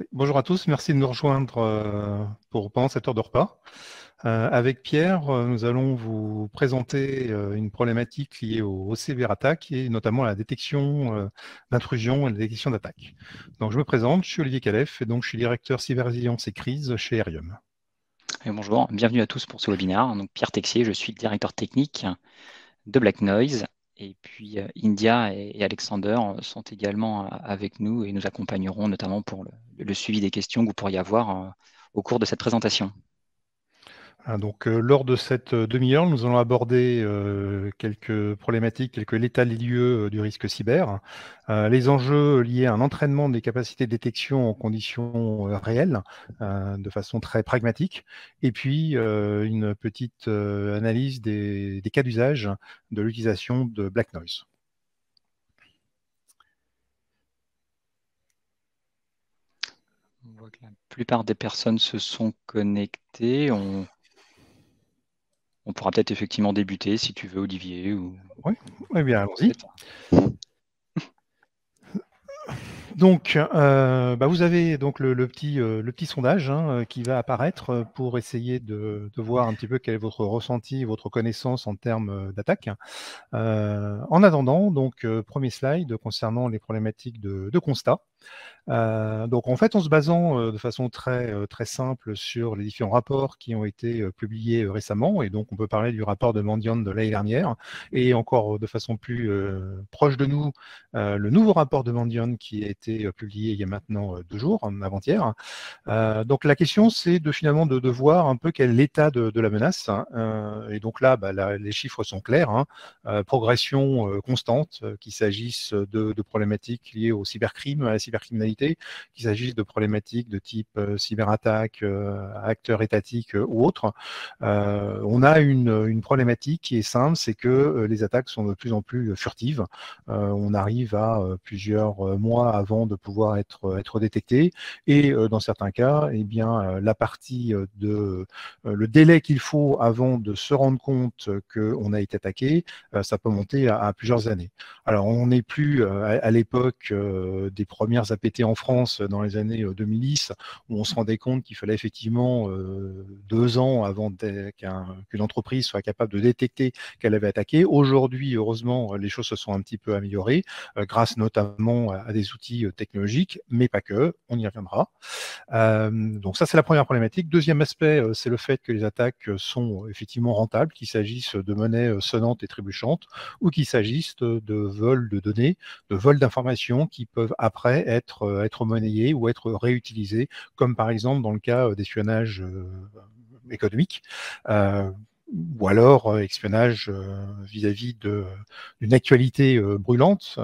Oui, bonjour à tous, merci de nous rejoindre pendant cette heure de repas. Avec Pierre, nous allons vous présenter une problématique liée au cyberattaque et notamment à la détection d'intrusion et la détection d'attaque. Donc je me présente, je suis Olivier Calef et donc je suis directeur cyber-résilience et crise chez Aerium. Et bonjour, bienvenue à tous pour ce webinaire. Donc, Pierre Texier, je suis le directeur technique de Black Noise. Et puis India et Alexander sont également avec nous et nous accompagneront notamment pour le suivi des questions que vous pourriez avoir au cours de cette présentation. Donc, lors de cette demi-heure, nous allons aborder quelques problématiques telles que l'état des lieux du risque cyber, les enjeux liés à un entraînement des capacités de détection en conditions réelles, de façon très pragmatique, et puis une petite analyse des cas d'usage de l'utilisation de Black Noise. On voit que la plupart des personnes se sont connectées. On pourra peut-être effectivement débuter si tu veux, Olivier. Oui, eh bien, allons-y. Peut-être. Donc, vous avez donc le petit sondage qui va apparaître pour essayer de voir un petit peu quel est votre ressenti, votre connaissance en termes d'attaque. En attendant, donc, premier slide concernant les problématiques de constat. Donc en fait, en se basant de façon très simple sur les différents rapports qui ont été publiés récemment, et donc on peut parler du rapport de Mandiant de l'année dernière, et encore de façon plus proche de nous, le nouveau rapport de Mandiant qui a été publié il y a maintenant 2 jours, avant-hier. Donc la question, c'est finalement de voir un peu quel est l'état de la menace. Et donc là, les chiffres sont clairs. Progression constante, qu'il s'agisse de problématiques liées au cybercrime, à la cybercriminalité, qu'il s'agisse de problématiques de type cyberattaque, acteurs étatiques ou autres. On a une problématique qui est simple, c'est que les attaques sont de plus en plus furtives. On arrive à plusieurs mois avant de pouvoir être détecté. Et dans certains cas, eh bien, la partie le délai qu'il faut avant de se rendre compte qu'on a été attaqué, ça peut monter à plusieurs années. Alors, on n'est plus à l'époque des premières APT en France dans les années 2010, où on se rendait compte qu'il fallait effectivement 2 ans avant qu'une entreprise soit capable de détecter qu'elle avait attaqué. Aujourd'hui, heureusement, les choses se sont un petit peu améliorées, grâce notamment à des outils technologiques, mais pas que, on y reviendra. Donc ça, c'est la première problématique. Deuxième aspect, c'est le fait que les attaques sont effectivement rentables, qu'il s'agisse de monnaie sonnante et trébuchante, ou qu'il s'agisse de vol de données, de vol d'informations qui peuvent après être monnayées ou être réutilisées, comme par exemple dans le cas d'espionnage économique. Ou alors espionnage vis-à-vis d'une actualité brûlante,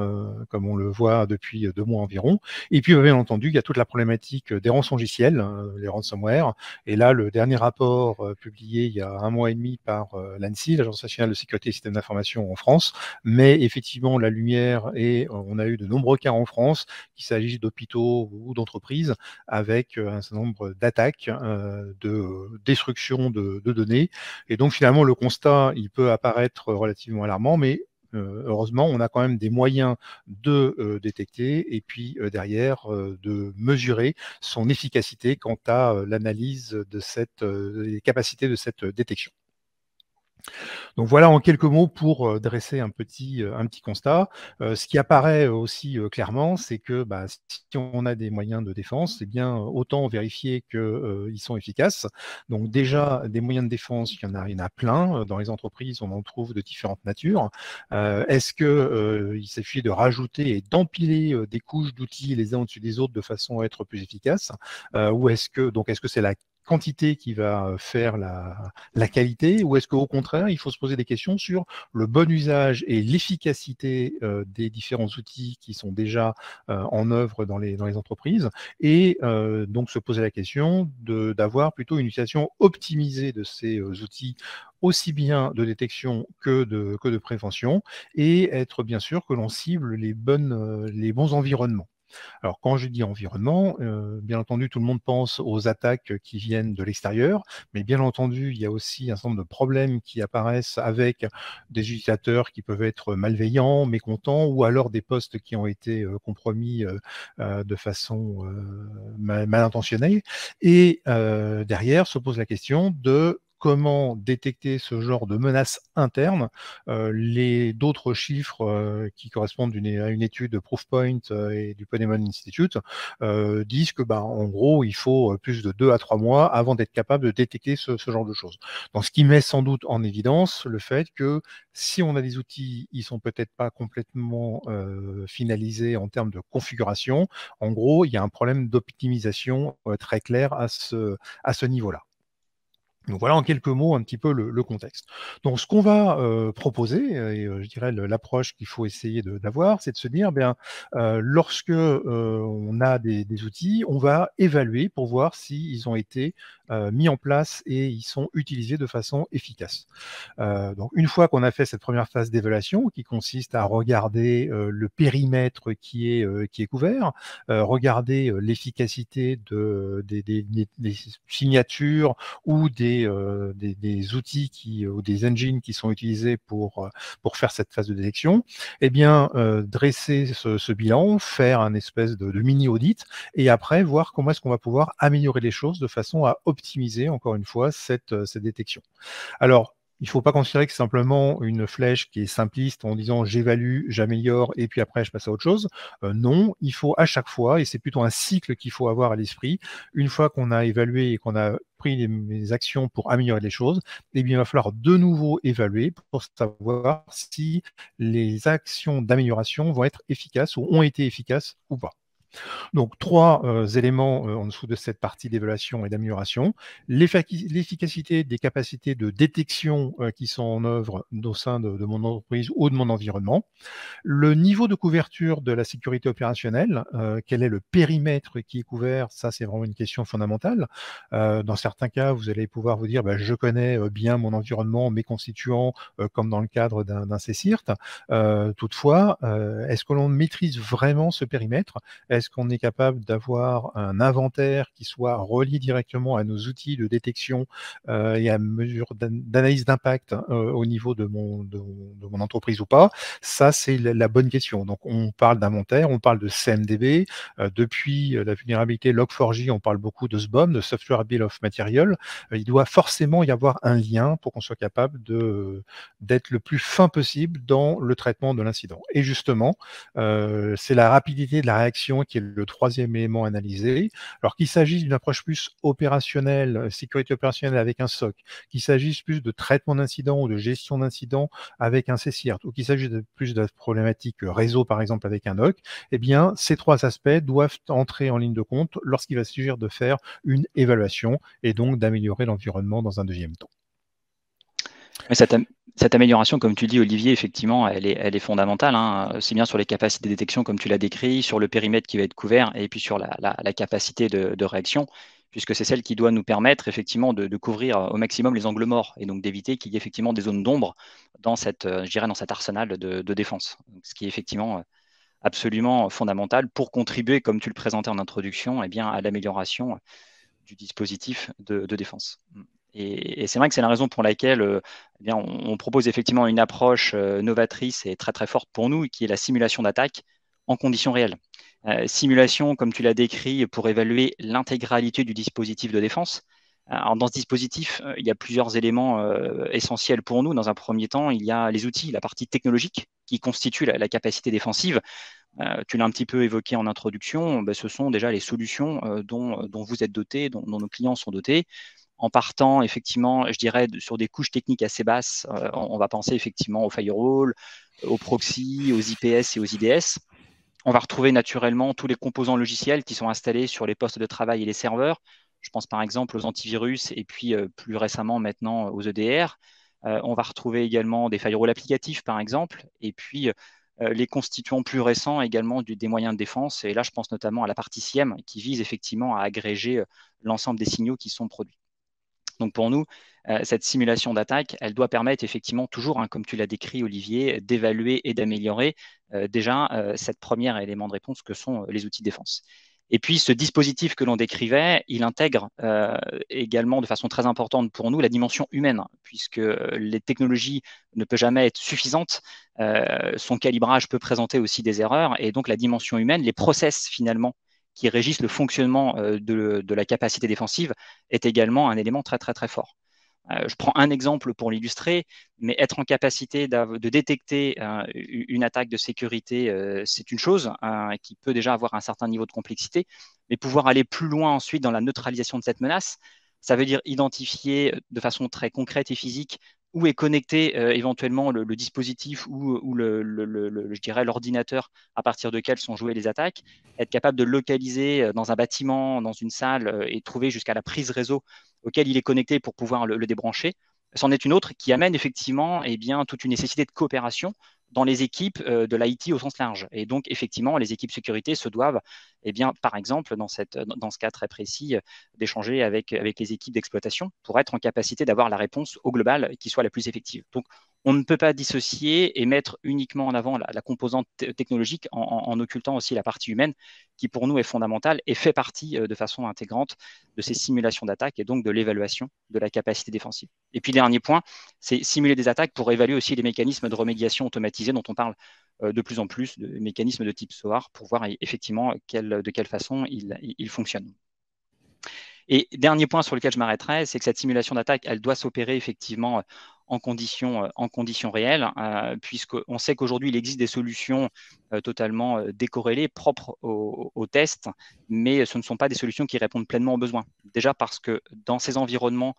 comme on le voit depuis 2 mois environ. Et puis, bien entendu, il y a toute la problématique des rançongiciels, les ransomware. Et là, le dernier rapport publié il y a 1 mois et demi par l'ANSSI, l'Agence nationale de sécurité des systèmes d'information en France, met effectivement la lumière et on a eu de nombreux cas en France, qu'il s'agisse d'hôpitaux ou d'entreprises, avec un certain nombre d'attaques, de destruction de données. Et donc, finalement, le constat, il peut apparaître relativement alarmant, mais heureusement, on a quand même des moyens de détecter et puis derrière de mesurer son efficacité quant à l'analyse de les capacités de cette détection. Donc voilà en quelques mots pour dresser un petit constat. Ce qui apparaît aussi clairement, c'est que si on a des moyens de défense, eh bien autant vérifier qu'ils sont efficaces. Donc déjà, des moyens de défense, il y en a plein. Dans les entreprises, on en trouve de différentes natures. Est-ce que il suffit de rajouter et d'empiler des couches d'outils les uns au-dessus des autres de façon à être plus efficace, ou est-ce que c'est la quantité qui va faire la qualité, ou est-ce qu'au contraire, il faut se poser des questions sur le bon usage et l'efficacité des différents outils qui sont déjà en œuvre dans les entreprises, et donc se poser la question d'avoir plutôt une utilisation optimisée de ces outils, aussi bien de détection que de prévention, et être bien sûr que l'on cible les bons environnements. Alors, quand je dis environnement, bien entendu, tout le monde pense aux attaques qui viennent de l'extérieur, mais bien entendu, il y a aussi un certain nombre de problèmes qui apparaissent avec des utilisateurs qui peuvent être malveillants, mécontents, ou alors des postes qui ont été compromis de façon mal intentionnés. Et derrière se pose la question de comment détecter ce genre de menaces internes. D'autres chiffres qui correspondent à une étude de Proofpoint et du Ponemon Institute disent que, en gros, il faut plus de 2 à 3 mois avant d'être capable de détecter ce genre de choses. Donc, ce qui met sans doute en évidence le fait que si on a des outils, ils sont peut-être pas complètement finalisés en termes de configuration. En gros, il y a un problème d'optimisation très clair à ce niveau-là. Donc voilà en quelques mots un petit peu le contexte. Donc ce qu'on va proposer, et je dirais l'approche qu'il faut essayer d'avoir, c'est de se dire, lorsque on a des outils, on va évaluer pour voir s'ils ont été mis en place et ils sont utilisés de façon efficace. Donc une fois qu'on a fait cette première phase d'évaluation qui consiste à regarder le périmètre qui est couvert, regarder l'efficacité des signatures ou des outils ou des engines qui sont utilisés pour faire cette phase de détection, eh bien, dresser ce bilan, faire un espèce de mini-audit, et après, voir comment est-ce qu'on va pouvoir améliorer les choses de façon à optimiser, encore une fois, cette détection. Alors, il ne faut pas considérer que c'est simplement une flèche qui est simpliste en disant j'évalue, j'améliore et puis après je passe à autre chose. Non, il faut à chaque fois, et c'est plutôt un cycle qu'il faut avoir à l'esprit, une fois qu'on a évalué et qu'on a pris les actions pour améliorer les choses, eh bien, il va falloir de nouveau évaluer pour savoir si les actions d'amélioration vont être efficaces ou ont été efficaces ou pas. Donc, 3 éléments en dessous de cette partie d'évaluation et d'amélioration. L'efficacité des capacités de détection qui sont en œuvre au sein de mon entreprise ou de mon environnement. Le niveau de couverture de la sécurité opérationnelle, quel est le périmètre qui est couvert? Ça, c'est vraiment une question fondamentale. Dans certains cas, vous allez pouvoir vous dire, je connais bien mon environnement, mes constituants, comme dans le cadre d'un CSIRT. Toutefois, est-ce que l'on maîtrise vraiment ce périmètre? Est-ce qu'on est capable d'avoir un inventaire qui soit relié directement à nos outils de détection et à mesure d'analyse d'impact au niveau de mon entreprise ou pas? Ça, c'est la bonne question. Donc, on parle d'inventaire, on parle de CMDB. Depuis la vulnérabilité Log4j, on parle beaucoup de SBOM, de Software Bill of Material. Il doit forcément y avoir un lien pour qu'on soit capable d'être le plus fin possible dans le traitement de l'incident. Et justement, c'est la rapidité de la réaction qui est le troisième élément analysé. Alors qu'il s'agisse d'une approche plus opérationnelle, sécurité opérationnelle avec un SOC, qu'il s'agisse plus de traitement d'incidents ou de gestion d'incidents avec un CSIRT, ou qu'il s'agisse plus de problématiques réseau, par exemple, avec un NOC, eh bien, ces 3 aspects doivent entrer en ligne de compte lorsqu'il va s'agir de faire une évaluation et donc d'améliorer l'environnement dans un deuxième temps. Mais cette amélioration, comme tu dis, Olivier, effectivement, elle est fondamentale. Hein. C'est bien sur les capacités de détection, comme tu l'as décrit, sur le périmètre qui va être couvert, et puis sur la capacité de réaction, puisque c'est celle qui doit nous permettre effectivement de couvrir au maximum les angles morts, et donc d'éviter qu'il y ait effectivement des zones d'ombre dans je dirais, dans cet arsenal de défense. Donc, ce qui est effectivement absolument fondamental pour contribuer, comme tu le présentais en introduction, eh bien, à l'amélioration du dispositif de défense. Et c'est vrai que c'est la raison pour laquelle eh bien, on propose effectivement une approche novatrice et très très forte pour nous, qui est la simulation d'attaque en conditions réelles. Simulation, comme tu l'as décrit, pour évaluer l'intégralité du dispositif de défense. Alors, dans ce dispositif, il y a plusieurs éléments essentiels pour nous. Dans un premier temps, il y a les outils, la partie technologique qui constitue la capacité défensive. Tu l'as un petit peu évoqué en introduction, ce sont déjà les solutions dont vous êtes dotés, dont nos clients sont dotés. En partant, effectivement, je dirais, sur des couches techniques assez basses, on va penser effectivement au firewall, aux proxy, aux IPS et aux IDS. On va retrouver naturellement tous les composants logiciels qui sont installés sur les postes de travail et les serveurs. Je pense par exemple aux antivirus et puis plus récemment maintenant aux EDR. On va retrouver également des firewalls applicatifs par exemple, et puis les constituants plus récents également des moyens de défense. Et là, je pense notamment à la partie SIEM qui vise effectivement à agréger l'ensemble des signaux qui sont produits. Donc pour nous, cette simulation d'attaque, elle doit permettre effectivement toujours, comme tu l'as décrit Olivier, d'évaluer et d'améliorer déjà cette première élément de réponse que sont les outils de défense. Et puis ce dispositif que l'on décrivait, il intègre également de façon très importante pour nous la dimension humaine, puisque les technologies ne peuvent jamais être suffisantes, son calibrage peut présenter aussi des erreurs, et donc la dimension humaine, les process finalement qui régissent le fonctionnement de la capacité défensive est également un élément très, très, très fort. Je prends un exemple pour l'illustrer, mais être en capacité de détecter une attaque de sécurité, c'est une chose qui peut déjà avoir un certain niveau de complexité, mais pouvoir aller plus loin ensuite dans la neutralisation de cette menace, ça veut dire identifier de façon très concrète et physique où est connecté éventuellement le dispositif ou je dirais l'ordinateur à partir duquel sont jouées les attaques, être capable de localiser dans un bâtiment, dans une salle et trouver jusqu'à la prise réseau auquel il est connecté pour pouvoir le débrancher. C'en est une autre qui amène effectivement toute une nécessité de coopération dans les équipes de l'IT au sens large. Et donc, effectivement, les équipes sécurité se doivent, par exemple, dans ce cas très précis, d'échanger avec les équipes d'exploitation pour être en capacité d'avoir la réponse au global qui soit la plus effective. Donc, on ne peut pas dissocier et mettre uniquement en avant la composante technologique en occultant aussi la partie humaine qui, pour nous, est fondamentale et fait partie de façon intégrante de ces simulations d'attaque et donc de l'évaluation de la capacité défensive. Et puis, dernier point, c'est simuler des attaques pour évaluer aussi les mécanismes de remédiation automatisés dont on parle de plus en plus, de mécanismes de type SOAR, pour voir effectivement de quelle façon ils fonctionnent. Et dernier point sur lequel je m'arrêterai, c'est que cette simulation d'attaque, elle doit s'opérer effectivement en conditions réelles, puisqu'on sait qu'aujourd'hui, il existe des solutions totalement décorrélées, propres au test, mais ce ne sont pas des solutions qui répondent pleinement aux besoins. Déjà parce que dans ces environnements,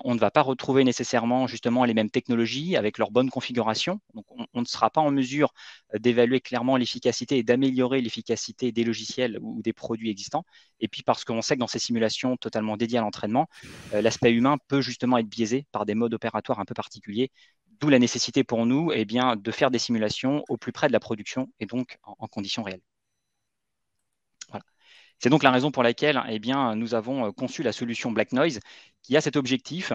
on ne va pas retrouver nécessairement justement les mêmes technologies avec leur bonne configuration. Donc, on ne sera pas en mesure d'évaluer clairement l'efficacité et d'améliorer l'efficacité des logiciels ou des produits existants. Et puis parce qu'on sait que dans ces simulations totalement dédiées à l'entraînement, l'aspect humain peut justement être biaisé par des modes opératoires un peu particuliers, d'où la nécessité pour nous de faire des simulations au plus près de la production et donc en conditions réelles. Voilà. C'est donc la raison pour laquelle nous avons conçu la solution Black Noise qui a cet objectif.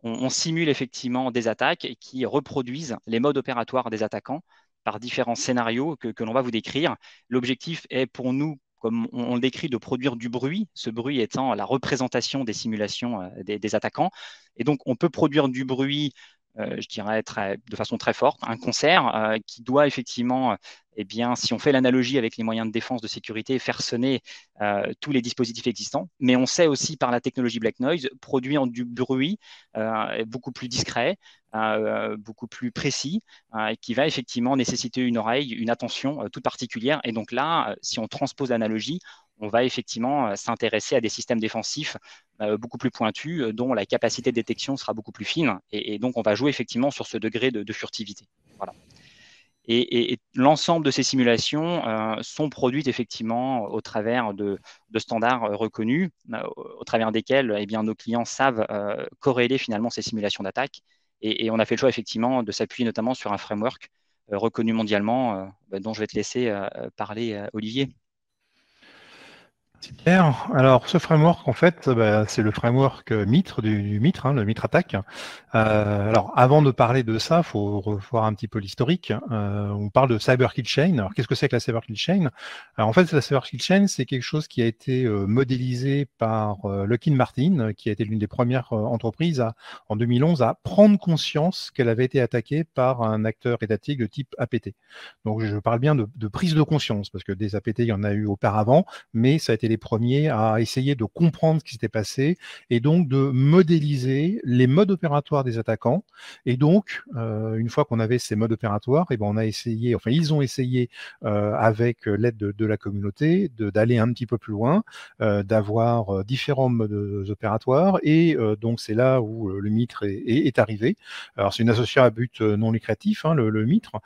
On simule effectivement des attaques qui reproduisent les modes opératoires des attaquants par différents scénarios que l'on va vous décrire. L'objectif est pour nous, comme on le décrit, de produire du bruit, ce bruit étant la représentation des simulations des attaquants. Et donc, on peut produire du bruit, je dirais, de façon très forte, un concert qui doit effectivement, si on fait l'analogie avec les moyens de défense, de sécurité, faire sonner tous les dispositifs existants. Mais on sait aussi, par la technologie Black Noise, produire du bruit beaucoup plus discret, beaucoup plus précis, qui va effectivement nécessiter une oreille, une attention toute particulière. Et donc là, si on transpose l'analogie, on va effectivement s'intéresser à des systèmes défensifs beaucoup plus pointus, dont la capacité de détection sera beaucoup plus fine. Et donc, on va jouer effectivement sur ce degré de furtivité. Voilà. Et l'ensemble de ces simulations sont produites effectivement au travers de standards reconnus, au travers desquels nos clients savent corréler finalement ces simulations d'attaque. Et on a fait le choix effectivement de s'appuyer notamment sur un framework reconnu mondialement, dont je vais te laisser parler, Olivier. Super. Alors, ce framework, en fait, c'est le framework MITRE du MITRE, le MITRE Attack. Alors, avant de parler de ça, il faut revoir un petit peu l'historique. On parle de Cyber Kill Chain. Alors, qu'est-ce que c'est que la Cyber Kill Chain? Alors, en fait, la Cyber Kill Chain, c'est quelque chose qui a été modélisé par Lockheed Martin, qui a été l'une des premières entreprises en 2011 à prendre conscience qu'elle avait été attaquée par un acteur étatique de type APT. Donc, je parle bien de prise de conscience, parce que des APT, il y en a eu auparavant, mais ça a été les premiers à essayer de comprendre ce qui s'était passé et donc de modéliser les modes opératoires des attaquants. Et donc, une fois qu'on avait ces modes opératoires, on a essayé, enfin ils ont essayé avec l'aide de la communauté d'aller un petit peu plus loin, d'avoir différents modes opératoires. Et donc c'est là où le MITRE est arrivé. Alors c'est une association à but non lucratif, le MITRE,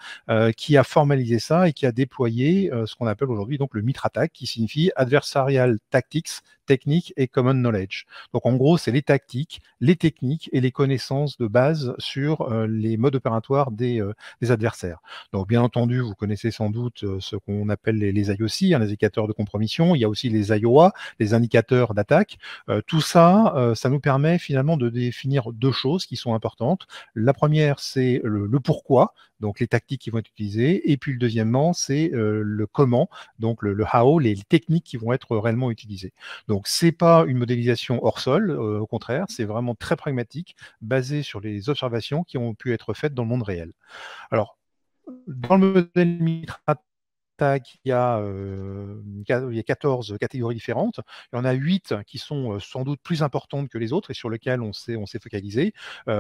qui a formalisé ça et qui a déployé ce qu'on appelle aujourd'hui donc le MITRE Attack, qui signifie Adversarial Tactics, techniques et common knowledge. Donc en gros, c'est les tactiques, les techniques et les connaissances de base sur les modes opératoires des adversaires. Donc bien entendu, vous connaissez sans doute ce qu'on appelle les IOC, les indicateurs de compromission. Il y a aussi les IOA, les indicateurs d'attaque. Tout ça, ça nous permet finalement de définir deux choses qui sont importantes. La première, c'est le pourquoi, donc les tactiques qui vont être utilisées. Et puis le deuxièmement, c'est le comment, donc le how, les techniques qui vont être réellement utilisées. Donc c'est pas une modélisation hors sol, au contraire, c'est vraiment très pragmatique, basé sur les observations qui ont pu être faites dans le monde réel. Alors, dans le modèle MITRE d'attaque, il y a 14 catégories différentes. Il y en a 8 qui sont sans doute plus importantes que les autres et sur lesquelles on s'est focalisé,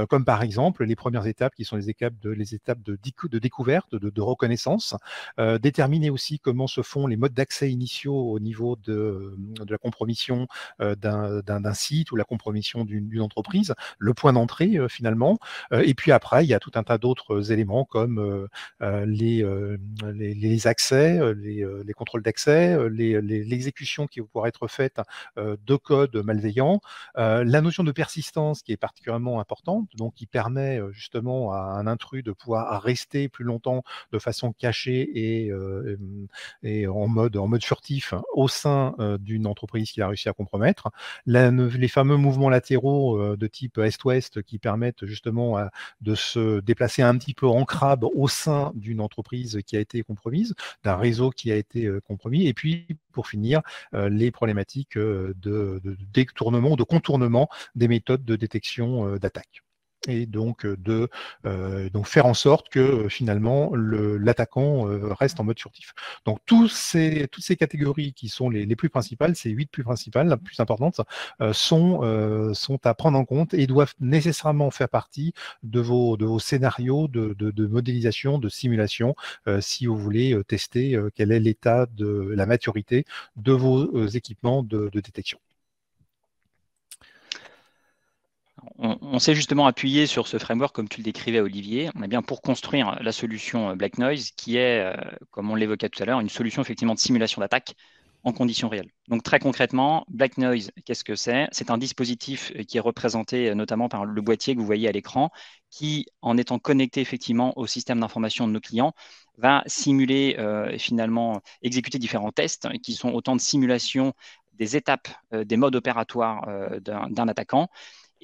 comme par exemple les premières étapes qui sont les étapes de découverte, de reconnaissance, déterminer aussi comment se font les modes d'accès initiaux au niveau de la compromission d'un site ou la compromission d'une entreprise, le point d'entrée finalement. Et puis après, il y a tout un tas d'autres éléments comme les accès, les contrôles d'accès, l'exécution qui pourra être faite de code malveillant, la notion de persistance qui est particulièrement importante, donc qui permet justement à un intrus de pouvoir rester plus longtemps de façon cachée et en mode furtif au sein d'une entreprise qu'il a réussi à compromettre. Les fameux mouvements latéraux de type est-ouest qui permettent justement de se déplacer un petit peu en crabe au sein d'une entreprise qui a été compromise, d'un réseau qui a été compromis. Et puis, pour finir, les problématiques de détournement ou de contournement des méthodes de détection d'attaque. Et donc donc faire en sorte que finalement l'attaquant reste en mode furtif. Donc toutes ces catégories qui sont les plus principales, ces 8 plus principales, la plus importante, sont à prendre en compte et doivent nécessairement faire partie de vos scénarios de modélisation, de simulation, si vous voulez tester quel est l'état de la maturité de vos équipements de détection. On s'est justement appuyé sur ce framework, comme tu le décrivais, Olivier. On est bien pour construire la solution Black Noise, qui est, comme on l'évoquait tout à l'heure, une solution effectivement de simulation d'attaque en conditions réelles. Donc très concrètement, Black Noise, qu'est-ce que c'est? C'est un dispositif qui est représenté notamment par le boîtier que vous voyez à l'écran, qui, en étant connecté effectivement au système d'information de nos clients, va simuler et finalement exécuter différents tests qui sont autant de simulations des étapes, des modes opératoires d'un attaquant.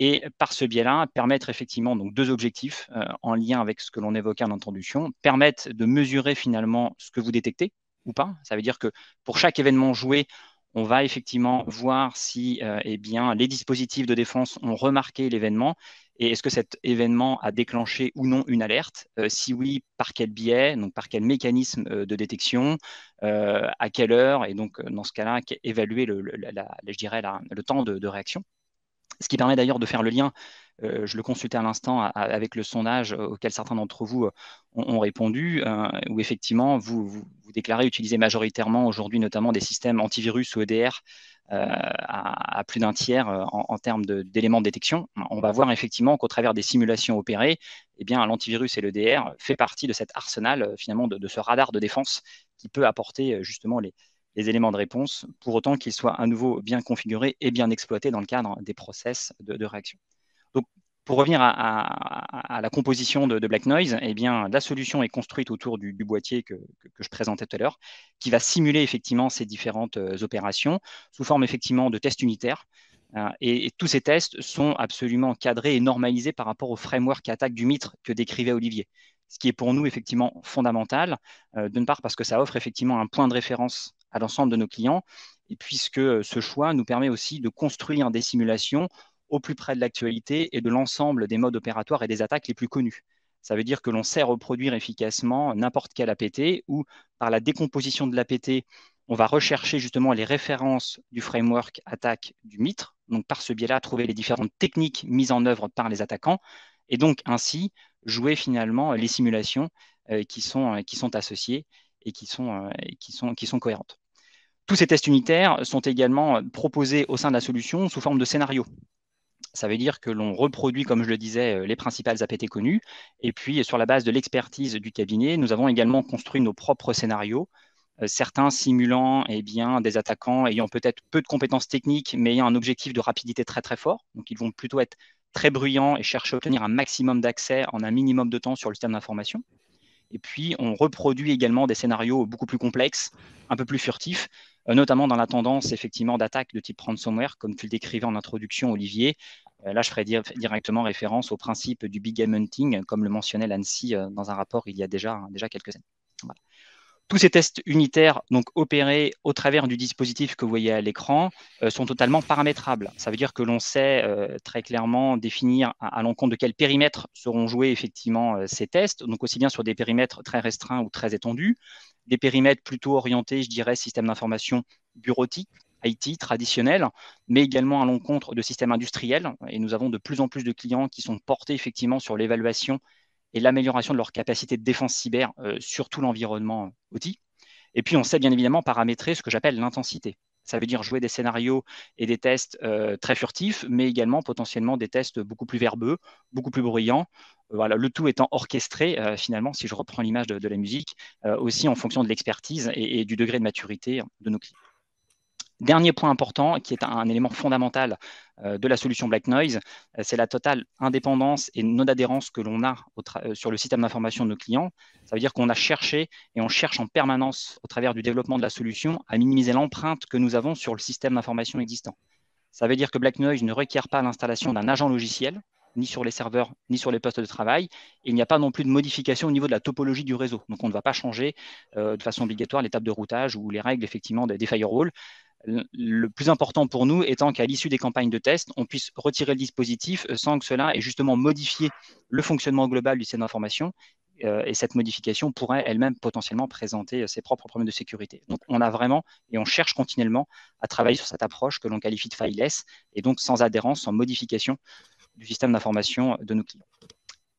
Et par ce biais-là, permettre effectivement donc 2 objectifs en lien avec ce que l'on évoquait en introduction, permettre de mesurer finalement ce que vous détectez ou pas. Ça veut dire que pour chaque événement joué, on va effectivement voir si eh bien, les dispositifs de défense ont remarqué l'événement et est-ce que cet événement a déclenché ou non une alerte. Si oui, par quel biais, donc par quel mécanisme de détection, à quelle heure, et donc dans ce cas-là, évaluer je dirais le temps de réaction. Ce qui permet d'ailleurs de faire le lien, je le consultais à l'instant avec le sondage auquel certains d'entre vous ont répondu, où effectivement vous déclarez utiliser majoritairement aujourd'hui notamment des systèmes antivirus ou EDR à plus d'un tiers en termes d'éléments de détection. On va voir effectivement qu'au travers des simulations opérées, eh bien, l'antivirus et l'EDR fait partie de cet arsenal finalement de ce radar de défense qui peut apporter justement les éléments de réponse, pour autant qu'ils soient à nouveau bien configurés et bien exploités dans le cadre des process de réaction. Donc, pour revenir à la composition de Black Noise, eh bien, la solution est construite autour du boîtier que je présentais tout à l'heure, qui va simuler effectivement ces différentes opérations sous forme effectivement de tests unitaires. Et tous ces tests sont absolument cadrés et normalisés par rapport au framework attaque du MITRE que décrivait Olivier. Ce qui est pour nous effectivement fondamental, d'une part parce que ça offre effectivement un point de référence à l'ensemble de nos clients, et puisque ce choix nous permet aussi de construire des simulations au plus près de l'actualité et de l'ensemble des modes opératoires et des attaques les plus connus. Ça veut dire que l'on sait reproduire efficacement n'importe quel APT, ou par la décomposition de l'APT, on va rechercher justement les références du framework attaque du MITRE, donc par ce biais-là, trouver les différentes techniques mises en œuvre par les attaquants, et donc ainsi jouer finalement les simulations qui sont associées et qui sont cohérentes. Tous ces tests unitaires sont également proposés au sein de la solution sous forme de scénarios. Ça veut dire que l'on reproduit, comme je le disais, les principales APT connues. Et puis, sur la base de l'expertise du cabinet, nous avons également construit nos propres scénarios, certains simulant des attaquants ayant peut-être peu de compétences techniques, mais ayant un objectif de rapidité très très fort. Donc, ils vont plutôt être très bruyants et chercher à obtenir un maximum d'accès en un minimum de temps sur le système d'information. Et puis, on reproduit également des scénarios beaucoup plus complexes, un peu plus furtifs, notamment dans la tendance effectivement d'attaque de type ransomware, comme tu le décrivais en introduction, Olivier. Là, je ferai directement référence au principe du big game hunting, comme le mentionnait l'ANSSI dans un rapport il y a déjà quelques années. Voilà. Tous ces tests unitaires, donc opérés au travers du dispositif que vous voyez à l'écran, sont totalement paramétrables. Ça veut dire que l'on sait très clairement définir à l'encontre de quel périmètre seront joués effectivement ces tests, donc aussi bien sur des périmètres très restreints ou très étendus, des périmètres plutôt orientés, je dirais, système d'information bureautique, IT traditionnel, mais également à l'encontre de systèmes industriels. Et nous avons de plus en plus de clients qui sont portés effectivement sur l'évaluation et l'amélioration de leur capacité de défense cyber sur tout l'environnement OT. Et puis, on sait bien évidemment paramétrer ce que j'appelle l'intensité. Ça veut dire jouer des scénarios et des tests très furtifs, mais également potentiellement des tests beaucoup plus verbeux, beaucoup plus bruyants. Voilà, le tout étant orchestré, finalement, si je reprends l'image de la musique, aussi en fonction de l'expertise et du degré de maturité de nos clients. Dernier point important, qui est un élément fondamental de la solution Black Noise, c'est la totale indépendance et non-adhérence que l'on a sur le système d'information de nos clients. Ça veut dire qu'on a cherché et on cherche en permanence, au travers du développement de la solution, à minimiser l'empreinte que nous avons sur le système d'information existant. Ça veut dire que Black Noise ne requiert pas l'installation d'un agent logiciel, ni sur les serveurs, ni sur les postes de travail. Et il n'y a pas non plus de modification au niveau de la topologie du réseau. Donc, on ne va pas changer de façon obligatoire les tables de routage ou les règles, effectivement, des firewalls. Le plus important pour nous étant qu'à l'issue des campagnes de test, on puisse retirer le dispositif sans que cela ait justement modifié le fonctionnement global du système d'information. Et cette modification pourrait elle-même potentiellement présenter ses propres problèmes de sécurité. Donc, on a vraiment et on cherche continuellement à travailler sur cette approche que l'on qualifie de fileless et donc sans adhérence, sans modification du système d'information de nos clients.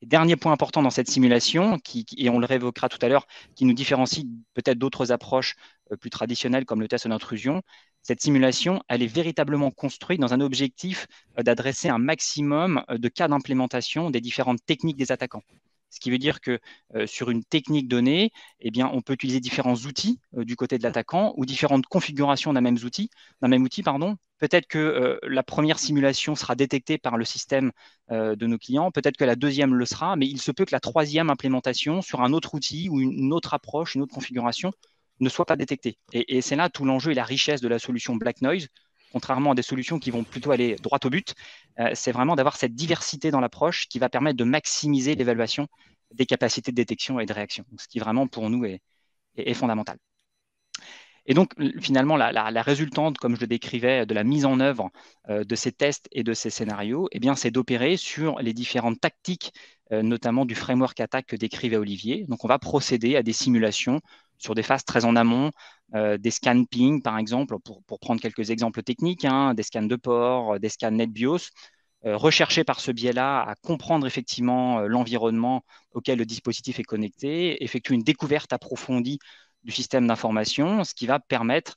Et dernier point important dans cette simulation, et on le réévoquera tout à l'heure, qui nous différencie peut-être d'autres approches plus traditionnelles comme le test d'intrusion, cette simulation, elle est véritablement construite dans un objectif d'adresser un maximum de cas d'implémentation des différentes techniques des attaquants. Ce qui veut dire que sur une technique donnée, eh bien, on peut utiliser différents outils du côté de l'attaquant ou différentes configurations d'un même outil. Peut-être que la première simulation sera détectée par le système de nos clients, peut-être que la deuxième le sera, mais il se peut que la troisième implémentation sur un autre outil ou une autre approche, une autre configuration ne soit pas détectée. Et c'est là tout l'enjeu et la richesse de la solution Black Noise, contrairement à des solutions qui vont plutôt aller droit au but, c'est vraiment d'avoir cette diversité dans l'approche qui va permettre de maximiser l'évaluation des capacités de détection et de réaction, ce qui vraiment pour nous est fondamental. Et donc, finalement, la résultante, comme je le décrivais, de la mise en œuvre de ces tests et de ces scénarios, eh bien, c'est d'opérer sur les différentes tactiques, notamment du framework attack que décrivait Olivier. Donc, on va procéder à des simulations sur des phases très en amont, des scans ping, par exemple, pour prendre quelques exemples techniques, des scans de port, des scans NetBIOS, rechercher par ce biais-là à comprendre effectivement l'environnement auquel le dispositif est connecté, effectuer une découverte approfondie du système d'information, ce qui va permettre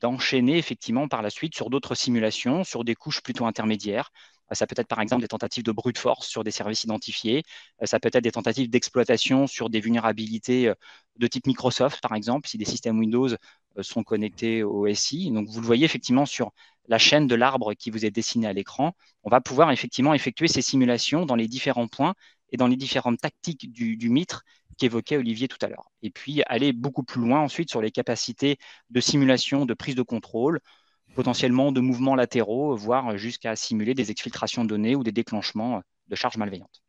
d'enchaîner effectivement par la suite sur d'autres simulations, sur des couches plutôt intermédiaires. Ça peut être par exemple des tentatives de brute force sur des services identifiés. Ça peut être des tentatives d'exploitation sur des vulnérabilités de type Microsoft, par exemple, si des systèmes Windows sont connectés au SI. Donc, vous le voyez effectivement sur la chaîne de l'arbre qui vous est dessinée à l'écran. On va pouvoir effectivement effectuer ces simulations dans les différents points et dans les différentes tactiques du MITRE qu'évoquait Olivier tout à l'heure. Et puis, aller beaucoup plus loin ensuite sur les capacités de simulation, de prise de contrôle, potentiellement de mouvements latéraux, voire jusqu'à simuler des exfiltrations de données ou des déclenchements de charges malveillantes.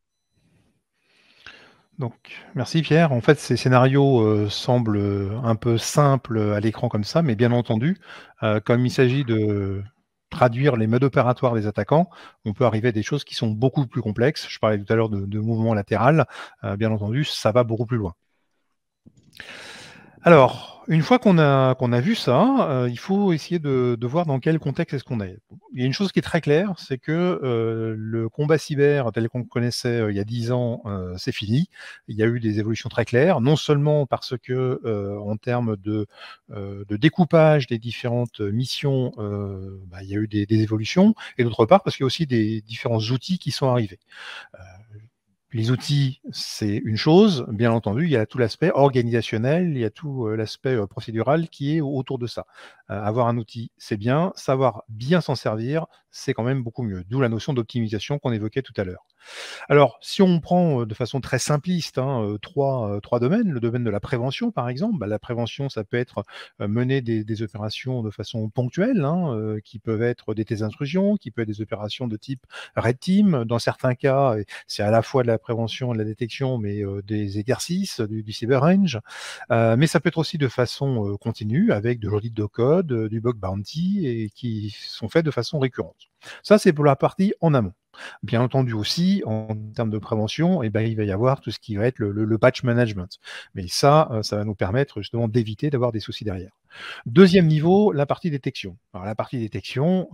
Donc, merci Pierre. En fait, ces scénarios semblent un peu simples à l'écran comme ça, mais bien entendu, comme il s'agit de traduire les modes opératoires des attaquants, on peut arriver à des choses qui sont beaucoup plus complexes. Je parlais tout à l'heure de mouvement latéral. Bien entendu, ça va beaucoup plus loin. Alors, une fois qu'on a vu ça, il faut essayer de voir dans quel contexte est-ce qu'on est. Il y a une chose qui est très claire, c'est que le combat cyber tel qu'on le connaissait il y a 10 ans, c'est fini. Il y a eu des évolutions très claires, non seulement parce que en termes de découpage des différentes missions, il y a eu des évolutions, et d'autre part parce qu'il y a aussi des différents outils qui sont arrivés. Les outils, c'est une chose, bien entendu, il y a tout l'aspect organisationnel, il y a tout l'aspect procédural qui est autour de ça. Avoir un outil, c'est bien, savoir bien s'en servir, c'est quand même beaucoup mieux. D'où la notion d'optimisation qu'on évoquait tout à l'heure. Alors, si on prend de façon très simpliste trois domaines, le domaine de la prévention, par exemple, la prévention, ça peut être mener des opérations de façon ponctuelle, qui peuvent être des tests d'intrusion, qui peuvent être des opérations de type Red Team. Dans certains cas, c'est à la fois de la prévention et de la détection, mais des exercices, du cyber range. Mais ça peut être aussi de façon continue, avec de l'audit de code, du bug bounty, et qui sont faits de façon récurrente. Ça, c'est pour la partie en amont. Bien entendu aussi, en termes de prévention, eh ben, il va y avoir tout ce qui va être le patch management. Mais ça va nous permettre justement d'éviter d'avoir des soucis derrière. Deuxième niveau, la partie détection. Alors la partie détection,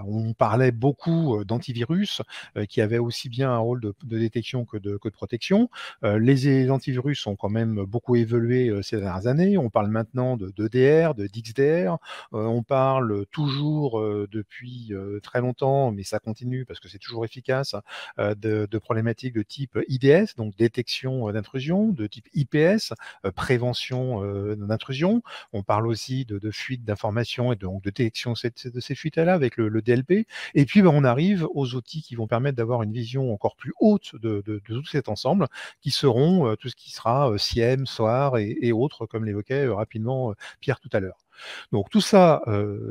on parlait beaucoup, d'antivirus, qui avaient aussi bien un rôle de détection que de protection. Les antivirus ont quand même beaucoup évolué, ces dernières années. On parle maintenant de d'EDR, d'XDR, on parle toujours, depuis, très longtemps, mais ça continue parce que c'est toujours efficace, de problématiques de type IDS, donc détection, d'intrusion, de type IPS, prévention, d'intrusion. On parle aussi de fuite d'informations et donc de détection de ces fuites-là avec le DLP. Et puis, on arrive aux outils qui vont permettre d'avoir une vision encore plus haute de tout cet ensemble, qui seront tout ce qui sera SIEM, SOAR et autres, comme l'évoquait rapidement Pierre tout à l'heure. Donc tout ça,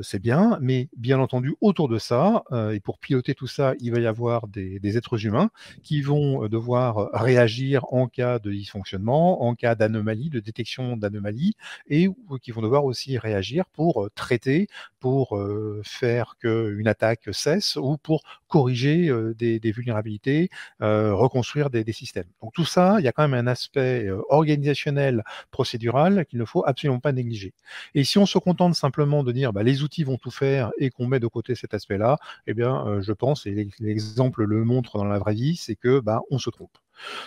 c'est bien, mais bien entendu, autour de ça, et pour piloter tout ça, il va y avoir des êtres humains qui vont devoir réagir en cas de dysfonctionnement, en cas d'anomalie, de détection d'anomalies, et ou qui vont devoir aussi réagir pour traiter, pour faire qu'une attaque cesse ou pour corriger des vulnérabilités, reconstruire des systèmes. Donc tout ça, il y a quand même un aspect organisationnel, procédural qu'il ne faut absolument pas négliger. Et si on se contente simplement de dire les outils vont tout faire et qu'on met de côté cet aspect-là, eh bien, je pense, et l'exemple le montre dans la vraie vie, c'est que on se trompe.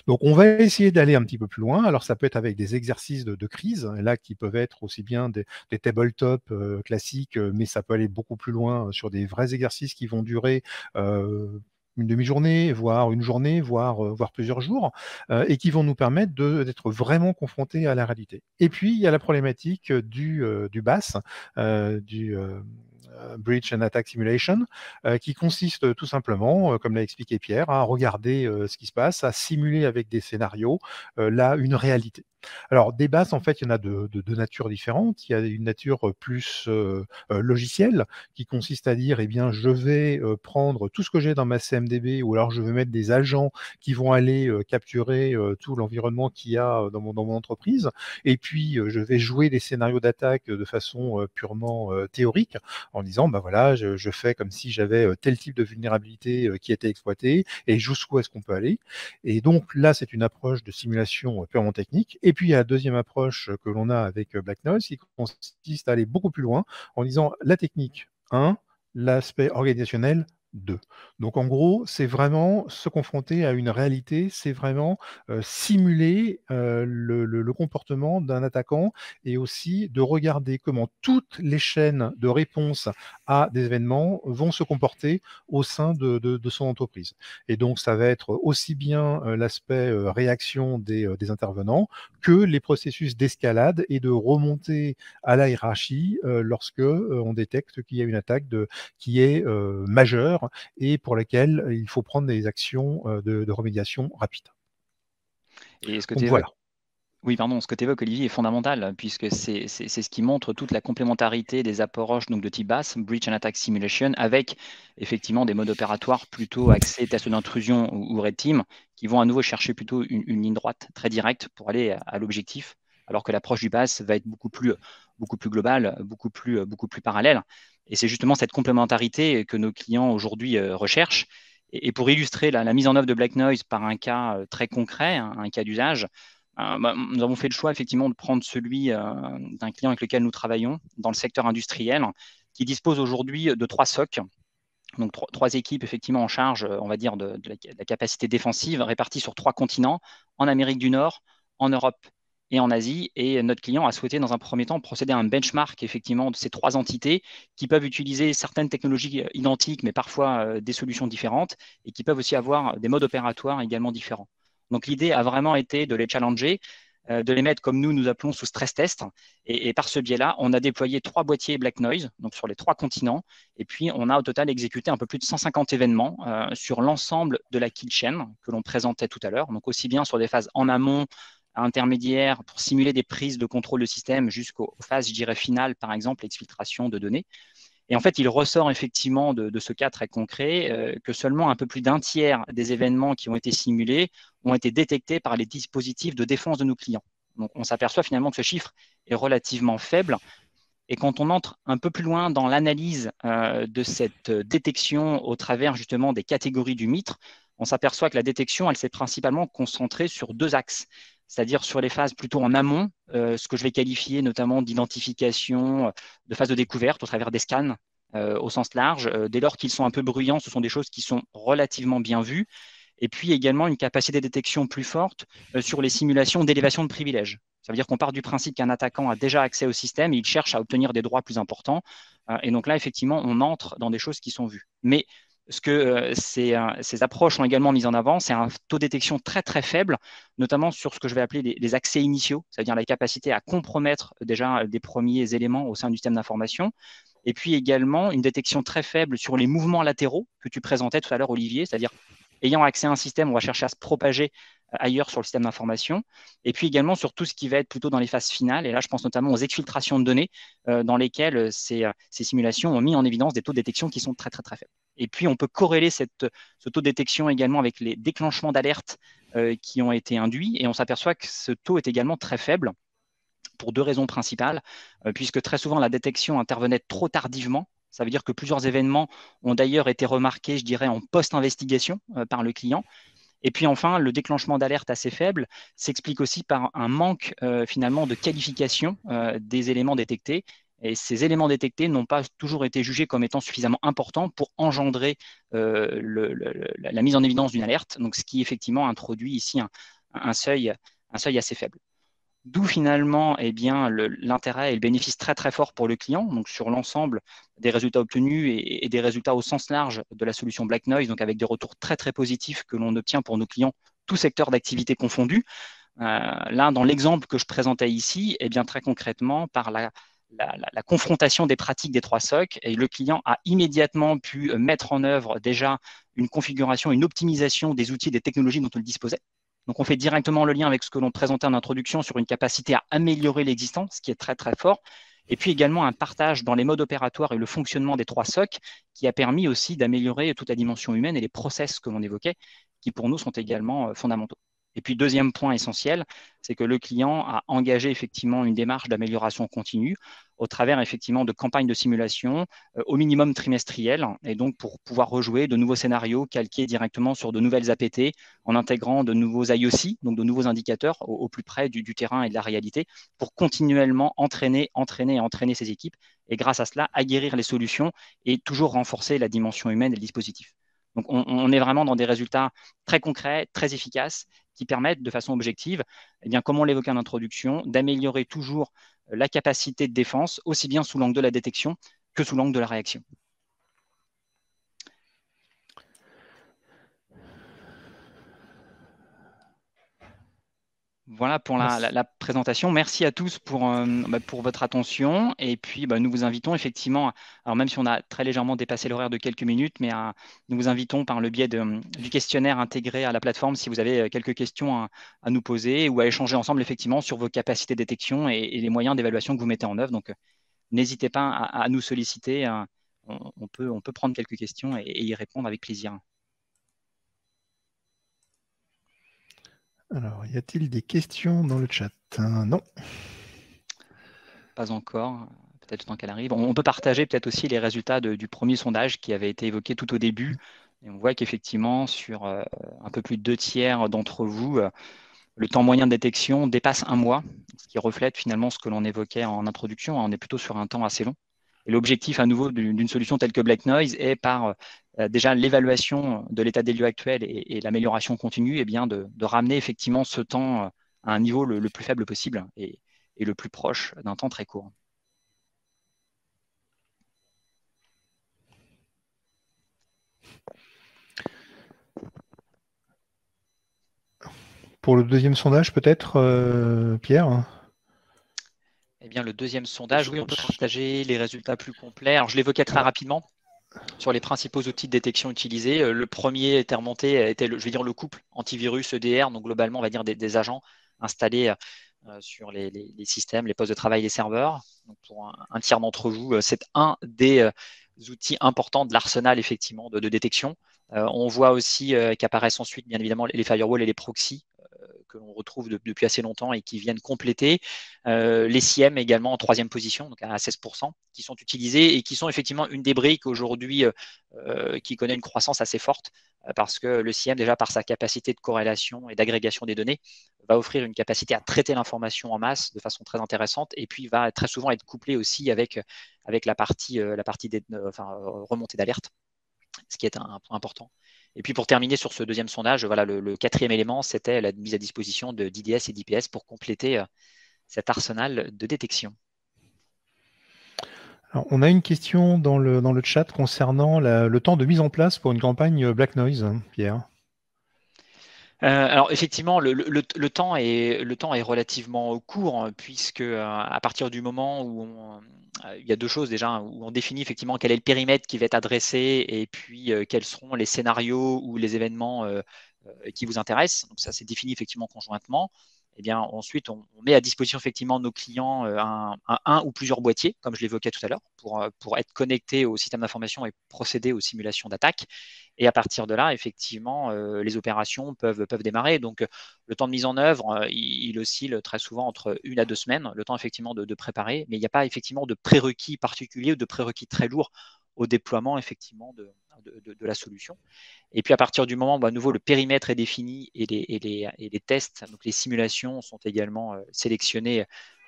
Donc, on va essayer d'aller un petit peu plus loin. Alors, ça peut être avec des exercices de crise, là, qui peuvent être aussi bien des tabletop classiques, mais ça peut aller beaucoup plus loin sur des vrais exercices qui vont durer une demi-journée, voire une journée, voire plusieurs jours, et qui vont nous permettre d'être vraiment confrontés à la réalité. Et puis, il y a la problématique du BAS, du Breach and Attack Simulation, qui consiste tout simplement, comme l'a expliqué Pierre, à regarder ce qui se passe, à simuler avec des scénarios là une réalité. Alors, des bases, en fait, il y en a de natures différentes. Il y a une nature plus logicielle, qui consiste à dire, eh bien, je vais prendre tout ce que j'ai dans ma CMDB, ou alors je vais mettre des agents qui vont aller capturer tout l'environnement qu'il y a dans mon entreprise, et puis je vais jouer des scénarios d'attaque de façon purement théorique, en disant, voilà, je fais comme si j'avais tel type de vulnérabilité qui était exploité, et jusqu'où est-ce qu'on peut aller. Et donc là, c'est une approche de simulation purement technique. Et puis, il y a la deuxième approche que l'on a avec Black Noise, qui consiste à aller beaucoup plus loin en disant la technique 1, l'aspect organisationnel 2. Donc en gros, c'est vraiment se confronter à une réalité, c'est vraiment simuler le comportement d'un attaquant, et aussi de regarder comment toutes les chaînes de réponse à des événements vont se comporter au sein de son entreprise. Et donc ça va être aussi bien l'aspect réaction des intervenants que les processus d'escalade et de remontée à la hiérarchie lorsque on détecte qu'il y a une attaque qui est majeure et pour laquelle il faut prendre des actions de remédiation rapides. Et ce que tu Donc évoques, voilà. oui, pardon, ce que tu évoques, Olivier, est fondamental, puisque c'est ce qui montre toute la complémentarité des approches donc, de type BAS, Breach and Attack Simulation, avec effectivement des modes opératoires plutôt axés test d'intrusion ou Red Team, qui vont à nouveau chercher plutôt une ligne droite très directe pour aller à l'objectif, alors que l'approche du BAS va être beaucoup plus globale, beaucoup plus parallèle. Et c'est justement cette complémentarité que nos clients aujourd'hui recherchent. Et pour illustrer la mise en œuvre de Black Noise par un cas très concret, un cas d'usage, nous avons fait le choix effectivement de prendre celui d'un client avec lequel nous travaillons dans le secteur industriel, qui dispose aujourd'hui de 3 SOC, donc 3 équipes effectivement en charge, on va dire, de la capacité défensive, réparties sur 3 continents, en Amérique du Nord, en Europe et en Asie. Et notre client a souhaité dans un premier temps procéder à un benchmark effectivement de ces 3 entités qui peuvent utiliser certaines technologies identiques, mais parfois des solutions différentes, et qui peuvent aussi avoir des modes opératoires également différents. Donc l'idée a vraiment été de les challenger, de les mettre comme nous appelons sous stress test. Et par ce biais-là, on a déployé 3 boîtiers Black Noise, donc sur les 3 continents. Et puis, on a au total exécuté un peu plus de 150 événements sur l'ensemble de la kill chain que l'on présentait tout à l'heure. Donc aussi bien sur des phases en amont, intermédiaires, pour simuler des prises de contrôle de système, jusqu'aux phases, je dirais, finales, par exemple, l'exfiltration de données. Et en fait, il ressort effectivement de ce cas très concret que seulement un peu plus d'un tiers des événements qui ont été simulés ont été détectés par les dispositifs de défense de nos clients. Donc, on s'aperçoit finalement que ce chiffre est relativement faible, Et quand on entre un peu plus loin dans l'analyse de cette détection au travers justement des catégories du MITRE, on s'aperçoit que la détection, elle s'est principalement concentrée sur deux axes, c'est-à-dire sur les phases plutôt en amont, ce que je vais qualifier notamment d'identification, de phase de découverte au travers des scans au sens large. Dès lors qu'ils sont un peu bruyants, ce sont des choses qui sont relativement bien vues. Et puis également une capacité de détection plus forte sur les simulations d'élévation de privilèges. Ça veut dire qu'on part du principe qu'un attaquant a déjà accès au système et il cherche à obtenir des droits plus importants. Et donc là, effectivement, on entre dans des choses qui sont vues. Mais ce que ces approches ont également mis en avant, c'est un taux de détection très très faible, notamment sur ce que je vais appeler les accès initiaux, c'est-à-dire la capacité à compromettre déjà des premiers éléments au sein du système d'information. Et puis également une détection très faible sur les mouvements latéraux que tu présentais tout à l'heure, Olivier, c'est-à-dire ayant accès à un système, on va chercher à se propager ailleurs sur le système d'information. Et puis également sur tout ce qui va être plutôt dans les phases finales. Et là, je pense notamment aux exfiltrations de données dans lesquelles ces simulations ont mis en évidence des taux de détection qui sont très, très, très faibles. Et puis, on peut corréler ce taux de détection également avec les déclenchements d'alerte qui ont été induits. Et on s'aperçoit que ce taux est également très faible pour deux raisons principales, puisque très souvent, la détection intervenait trop tardivement. Ça veut dire que plusieurs événements ont d'ailleurs été remarqués, je dirais, en post-investigation par le client. Et puis enfin, le déclenchement d'alerte assez faible s'explique aussi par un manque finalement de qualification des éléments détectés. Et ces éléments détectés n'ont pas toujours été jugés comme étant suffisamment importants pour engendrer la mise en évidence d'une alerte, donc ce qui effectivement introduit ici un seuil assez faible. D'où finalement eh bien, l'intérêt et le bénéfice très très fort pour le client, donc sur l'ensemble des résultats obtenus et des résultats au sens large de la solution Black Noise, donc avec des retours très très positifs que l'on obtient pour nos clients, tout secteur d'activité confondu. Là, dans l'exemple que je présentais ici, eh bien, très concrètement, par la confrontation des pratiques des trois SOC, et le client a immédiatement pu mettre en œuvre déjà une configuration, une optimisation des outils et des technologies dont il disposait. Donc, on fait directement le lien avec ce que l'on présentait en introduction sur une capacité à améliorer l'existant, ce qui est très, très fort. Et puis également un partage dans les modes opératoires et le fonctionnement des trois SOC qui a permis aussi d'améliorer toute la dimension humaine et les process que l'on évoquait, qui pour nous sont également fondamentaux. Et puis, deuxième point essentiel, c'est que le client a engagé effectivement une démarche d'amélioration continue au travers effectivement de campagnes de simulation au minimum trimestrielles, et donc pour pouvoir rejouer de nouveaux scénarios calqués directement sur de nouvelles APT en intégrant de nouveaux IOC, donc de nouveaux indicateurs au plus près du terrain et de la réalité, pour continuellement entraîner ces équipes et grâce à cela aguerrir les solutions et toujours renforcer la dimension humaine et le dispositif. Donc on est vraiment dans des résultats très concrets, très efficaces, qui permettent de façon objective, eh bien, comme on l'évoquait en introduction, d'améliorer toujours la capacité de défense, aussi bien sous l'angle de la détection que sous l'angle de la réaction. Voilà pour la présentation. Merci à tous pour votre attention. Et puis, nous vous invitons effectivement, alors même si on a très légèrement dépassé l'horaire de quelques minutes, mais nous vous invitons par le biais du questionnaire intégré à la plateforme si vous avez quelques questions à nous poser ou à échanger ensemble effectivement sur vos capacités de détection et les moyens d'évaluation que vous mettez en œuvre. Donc, n'hésitez pas à nous solliciter. On peut prendre quelques questions et y répondre avec plaisir. Alors, y a-t-il des questions dans le chat? Non. Pas encore, peut-être tant qu'elle arrive. On peut partager peut-être aussi les résultats du premier sondage qui avait été évoqué tout au début. Et on voit qu'effectivement, sur un peu plus de 2/3 d'entre vous, le temps moyen de détection dépasse 1 mois, ce qui reflète finalement ce que l'on évoquait en introduction. On est plutôt sur un temps assez long. Et l'objectif à nouveau d'une solution telle que Black Noise est par déjà l'évaluation de l'état des lieux actuel et l'amélioration continue, et bien de ramener effectivement ce temps à un niveau le plus faible possible et le plus proche d'un temps très court. Pour le deuxième sondage, peut-être, Pierre? Eh bien, le deuxième sondage, oui, on peut partager les résultats plus complets. Alors, je l'évoquais très rapidement sur les principaux outils de détection utilisés. Le premier était remonté, était, je vais dire, le couple antivirus EDR, donc globalement, on va dire des agents installés sur les systèmes, les postes de travail, les serveurs. Donc, pour un tiers d'entre vous, c'est un des outils importants de l'arsenal, effectivement, de détection. On voit aussi qu'apparaissent ensuite, bien évidemment, les firewalls et les proxys que l'on retrouve depuis assez longtemps et qui viennent compléter. Les SIEM également en troisième position, donc à 16%, qui sont utilisés et qui sont effectivement une des briques aujourd'hui qui connaît une croissance assez forte, parce que le SIEM, déjà par sa capacité de corrélation et d'agrégation des données, va offrir une capacité à traiter l'information en masse de façon très intéressante, et puis va très souvent être couplé aussi avec la partie remontée d'alerte, ce qui est un point important. Et puis pour terminer sur ce deuxième sondage, voilà, le quatrième élément, c'était la mise à disposition d'IDS et d'IPS pour compléter cet arsenal de détection. Alors, on a une question dans le chat concernant le temps de mise en place pour une campagne Black Noise, Pierre. Alors effectivement, le temps est relativement court, hein, puisque à partir du moment où il y a deux choses déjà, où on définit effectivement quel est le périmètre qui va être adressé et puis quels seront les scénarios ou les événements qui vous intéressent. Donc ça, c'est défini effectivement conjointement. Eh bien, ensuite, on met à disposition effectivement de nos clients un ou plusieurs boîtiers, comme je l'évoquais tout à l'heure, pour être connectés au système d'information et procéder aux simulations d'attaque. Et à partir de là, effectivement, les opérations peuvent démarrer. Donc, le temps de mise en œuvre, il oscille très souvent entre 1 à 2 semaines, le temps effectivement de préparer, mais il n'y a pas effectivement de prérequis particuliers ou de prérequis très lourds au déploiement effectivement de la solution. Et puis à partir du moment où à nouveau le périmètre est défini et les tests, donc les simulations sont également sélectionnés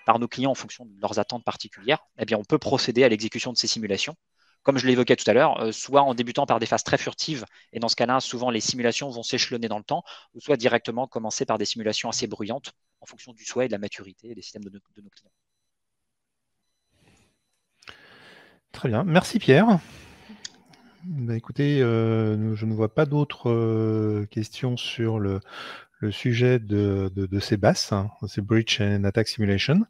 par nos clients en fonction de leurs attentes particulières, eh bien on peut procéder à l'exécution de ces simulations, comme je l'évoquais tout à l'heure, soit en débutant par des phases très furtives, et dans ce cas-là, souvent les simulations vont s'échelonner dans le temps, ou soit directement commencer par des simulations assez bruyantes en fonction du souhait et de la maturité des systèmes de nos clients. Très bien, merci Pierre. Bah, écoutez, je ne vois pas d'autres questions sur le sujet de ces BAS, hein, ces Breach and Attack Simulation.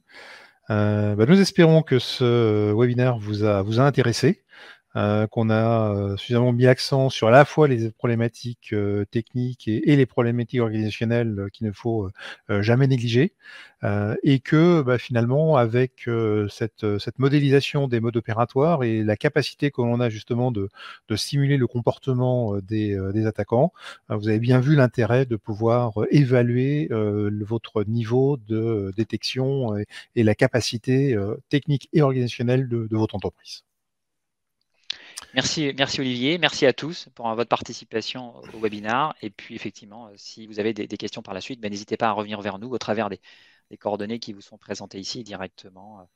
Nous espérons que ce webinaire vous a intéressé, qu'on a suffisamment mis accent sur à la fois les problématiques techniques et les problématiques organisationnelles qu'il ne faut jamais négliger, et que finalement, avec cette modélisation des modes opératoires et la capacité que l'on a justement de simuler le comportement des attaquants, vous avez bien vu l'intérêt de pouvoir évaluer votre niveau de détection et la capacité technique et organisationnelle de votre entreprise. Merci Olivier, merci à tous pour votre participation au webinaire. Et puis effectivement, si vous avez des questions par la suite, n'hésitez pas à revenir vers nous au travers des coordonnées qui vous sont présentées ici directement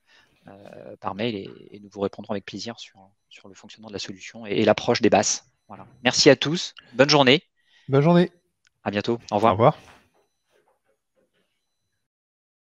par mail, et nous vous répondrons avec plaisir sur le fonctionnement de la solution et l'approche des BAS. Voilà. Merci à tous, bonne journée. Bonne journée. À bientôt, au revoir. Au revoir.